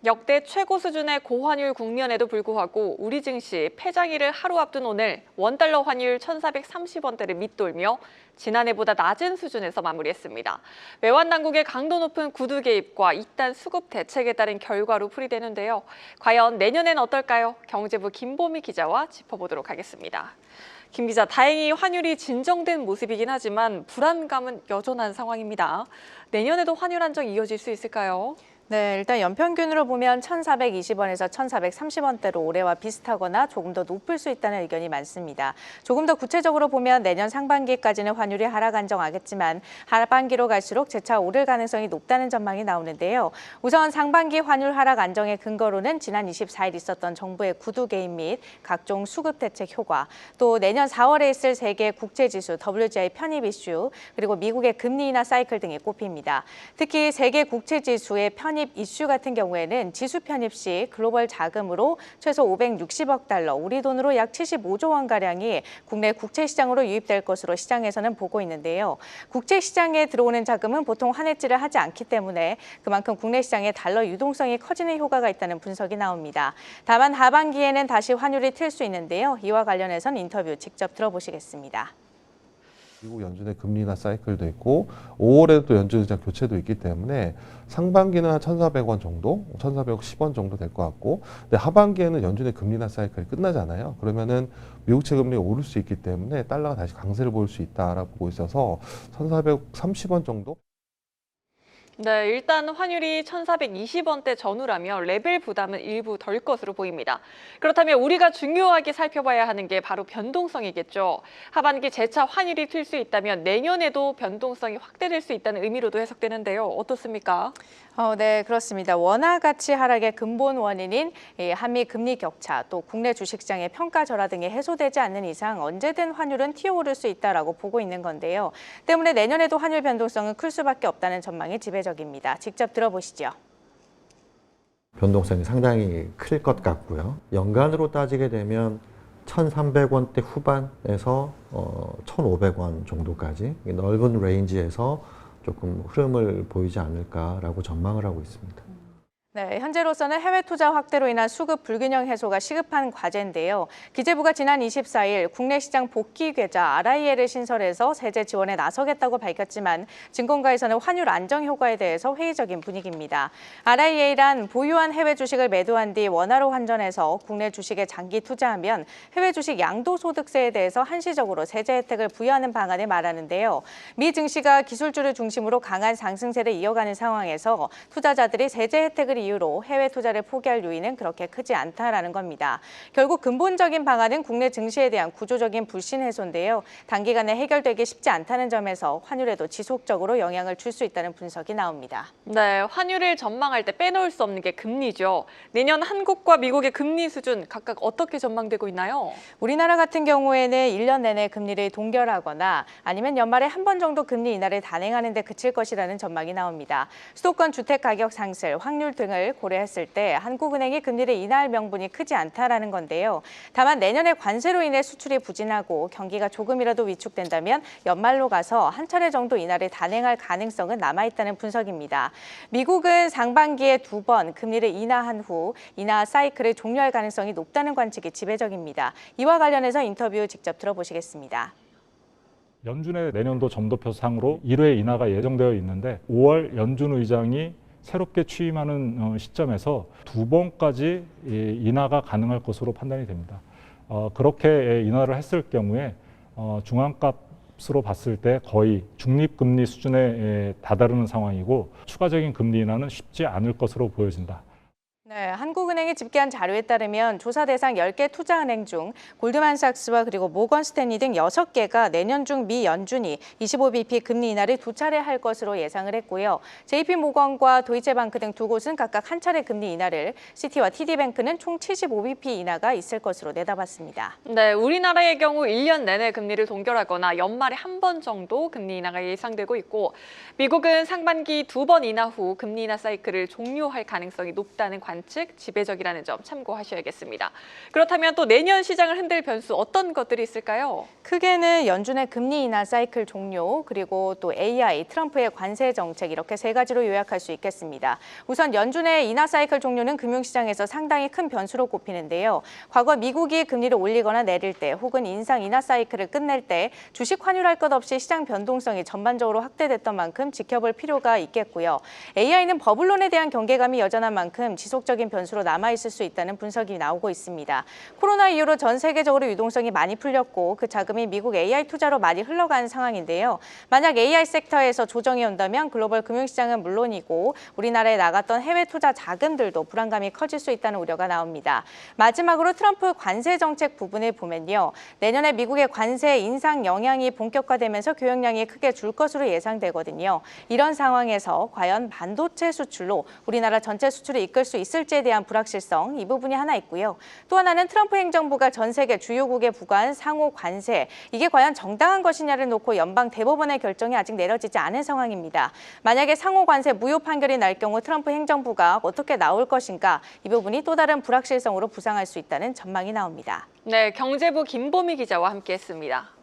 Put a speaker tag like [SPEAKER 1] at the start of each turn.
[SPEAKER 1] 역대 최고 수준의 고환율 국면에도 불구하고 우리 증시 폐장일을 하루 앞둔 오늘 원달러 환율 1,430원대를 밑돌며 지난해보다 낮은 수준에서 마무리했습니다. 외환 당국의 강도 높은 구두 개입과 이단 수급 대책에 따른 결과로 풀이되는데요. 과연 내년엔 어떨까요? 경제부 김보미 기자와 짚어보도록 하겠습니다. 김 기자, 다행히 환율이 진정된 모습이긴 하지만 불안감은 여전한 상황입니다. 내년에도 환율 안정 이어질 수 있을까요?
[SPEAKER 2] 네, 일단 연평균으로 보면 1,420원에서 1,430원대로 올해와 비슷하거나 조금 더 높을 수 있다는 의견이 많습니다. 조금 더 구체적으로 보면 내년 상반기까지는 환율이 하락 안정하겠지만 하반기로 갈수록 재차 오를 가능성이 높다는 전망이 나오는데요. 우선 상반기 환율 하락 안정의 근거로는 지난 24일 있었던 정부의 구두 개입 및 각종 수급 대책 효과, 또 내년 4월에 있을 세계 국제지수 WGI 편입 이슈, 그리고 미국의 금리 인하 사이클 등이 꼽힙니다. 특히 세계 국제지수의 편입 이슈 같은 경우에는 지수 편입 시 글로벌 자금으로 최소 560억 달러, 우리 돈으로 약 75조 원가량이 국내 국채시장으로 유입될 것으로 시장에서는 보고 있는데요. 국채시장에 들어오는 자금은 보통 환해지를 하지 않기 때문에 그만큼 국내 시장의 달러 유동성이 커지는 효과가 있다는 분석이 나옵니다. 다만 하반기에는 다시 환율이 틀 수 있는데요. 이와 관련해서는 인터뷰 직접 들어보시겠습니다.
[SPEAKER 3] 미국 연준의 금리 인하 사이클도 있고 5월에도 또 연준 의장 교체도 있기 때문에 상반기는 한 1,400원 정도, 1,410원 정도 될 것 같고, 근데 하반기에는 연준의 금리 인하 사이클이 끝나잖아요. 그러면은 미국채 금리가 오를 수 있기 때문에 달러가 다시 강세를 보일 수 있다라고 보고 있어서 1,430원 정도.
[SPEAKER 1] 네, 일단 환율이 1,420원대 전후라며 레벨 부담은 일부 덜 것으로 보입니다. 그렇다면 우리가 중요하게 살펴봐야 하는 게 바로 변동성이겠죠. 하반기 재차 환율이 틀 수 있다면 내년에도 변동성이 확대될 수 있다는 의미로도 해석되는데요. 어떻습니까?
[SPEAKER 2] 네, 그렇습니다. 원화 가치 하락의 근본 원인인 한미 금리 격차, 또 국내 주식시장의 평가 절하 등이 해소되지 않는 이상 언제든 환율은 튀어오를 수 있다라고 보고 있는 건데요. 때문에 내년에도 환율 변동성은 클 수밖에 없다는 전망이 지배적입니다. 직접 들어보시죠.
[SPEAKER 4] 변동성이 상당히 클 것 같고요. 연간으로 따지게 되면 1,300원대 후반에서 1,500원 정도까지 넓은 레인지에서 조금 흐름을 보이지 않을까라고 전망을 하고 있습니다.
[SPEAKER 2] 네, 현재로서는 해외 투자 확대로 인한 수급 불균형 해소가 시급한 과제인데요. 기재부가 지난 24일 국내 시장 복귀 계좌 RIA를 신설해서 세제 지원에 나서겠다고 밝혔지만 증권가에서는 환율 안정 효과에 대해서 회의적인 분위기입니다. RIA란 보유한 해외 주식을 매도한 뒤 원화로 환전해서 국내 주식에 장기 투자하면 해외 주식 양도소득세에 대해서 한시적으로 세제 혜택을 부여하는 방안을 말하는데요. 미 증시가 기술주를 중심으로 강한 상승세를 이어가는 상황에서 투자자들이 세제 혜택을 이유로 해외 투자를 포기할 요인은 그렇게 크지 않다라는 겁니다. 결국 근본적인 방안은 국내 증시에 대한 구조적인 불신 해소인데요. 단기간에 해결되기 쉽지 않다는 점에서 환율에도 지속적으로 영향을 줄 수 있다는 분석이 나옵니다.
[SPEAKER 1] 네, 환율을 전망할 때 빼놓을 수 없는 게 금리죠. 내년 한국과 미국의 금리 수준 각각 어떻게 전망되고 있나요?
[SPEAKER 2] 우리나라 같은 경우에는 1년 내내 금리를 동결하거나 아니면 연말에 한 번 정도 금리 인하를 단행하는 데 그칠 것이라는 전망이 나옵니다. 수도권 주택 가격 상승, 확률 등을 고려했을 때 한국은행이 금리를 인하할 명분이 크지 않다라는 건데요. 다만 내년에 관세로 인해 수출이 부진하고 경기가 조금이라도 위축된다면 연말로 가서 한 차례 정도 인하를 단행할 가능성은 남아있다는 분석입니다. 미국은 상반기에 2번 금리를 인하한 후 인하 사이클을 종료할 가능성이 높다는 관측이 지배적입니다. 이와 관련해서 인터뷰 직접 들어보시겠습니다.
[SPEAKER 5] 연준의 내년도 점도표상으로 1회 인하가 예정되어 있는데 5월 연준 의장이 새롭게 취임하는 시점에서 2번까지 인하가 가능할 것으로 판단이 됩니다. 그렇게 인하를 했을 경우에 중앙값으로 봤을 때 거의 중립금리 수준에 다다르는 상황이고 추가적인 금리 인하는 쉽지 않을 것으로 보여진다.
[SPEAKER 2] 네, 한국은행이 집계한 자료에 따르면 조사 대상 10개 투자은행 중 골드만삭스와 그리고 모건 스탠리 등 6개가 내년 중 미 연준이 25bp 금리 인하를 2차례 할 것으로 예상을 했고요. JP모건과 도이체방크 등 2곳은 각각 한 차례 금리 인하를, 시티와 TD뱅크는 총 75bp 인하가 있을 것으로 내다봤습니다.
[SPEAKER 1] 네, 우리나라의 경우 1년 내내 금리를 동결하거나 연말에 한 번 정도 금리 인하가 예상되고 있고 미국은 상반기 2번 인하 후 금리 인하 사이클을 종료할 가능성이 높다는 관측입니다. 관측 지배적이라는 점 참고하셔야겠습니다. 그렇다면 또 내년 시장을 흔들 변수 어떤 것들이 있을까요?
[SPEAKER 2] 크게는 연준의 금리 인하 사이클 종료, 그리고 또 AI, 트럼프의 관세 정책 이렇게 세 가지로 요약할 수 있겠습니다. 우선 연준의 인하 사이클 종료는 금융시장에서 상당히 큰 변수로 꼽히는데요. 과거 미국이 금리를 올리거나 내릴 때 혹은 인상 인하 사이클을 끝낼 때 주식 환율할 것 없이 시장 변동성이 전반적으로 확대됐던 만큼 지켜볼 필요가 있겠고요. AI는 버블론에 대한 경계감이 여전한 만큼 지속적인 변수로 남아있을 수 있다는 분석이 나오고 있습니다. 코로나 이후로 전 세계적으로 유동성이 많이 풀렸고 그 자금이 미국 AI 투자로 많이 흘러가는 상황인데요. 만약 AI 섹터에서 조정이 온다면 글로벌 금융시장은 물론이고 우리나라에 나갔던 해외 투자 자금들도 불안감이 커질 수 있다는 우려가 나옵니다. 마지막으로 트럼프 관세 정책 부분을 보면요. 내년에 미국의 관세 인상 영향이 본격화되면서 교역량이 크게 줄 것으로 예상되거든요. 이런 상황에서 과연 반도체 수출로 우리나라 전체 수출을 이끌 수 있을지에 대한 불확실성, 이 부분이 하나 있고요. 또 하나는 트럼프 행정부가 전 세계 주요국에 부과한 상호 관세, 이게 과연 정당한 것이냐를 놓고 연방 대법원의 결정이 아직 내려지지 않은 상황입니다. 만약에 상호 관세 무효 판결이 날 경우 트럼프 행정부가 어떻게 나올 것인가, 이 부분이 또 다른 불확실성으로 부상할 수 있다는 전망이 나옵니다.
[SPEAKER 1] 네, 경제부 김보미 기자와 함께했습니다.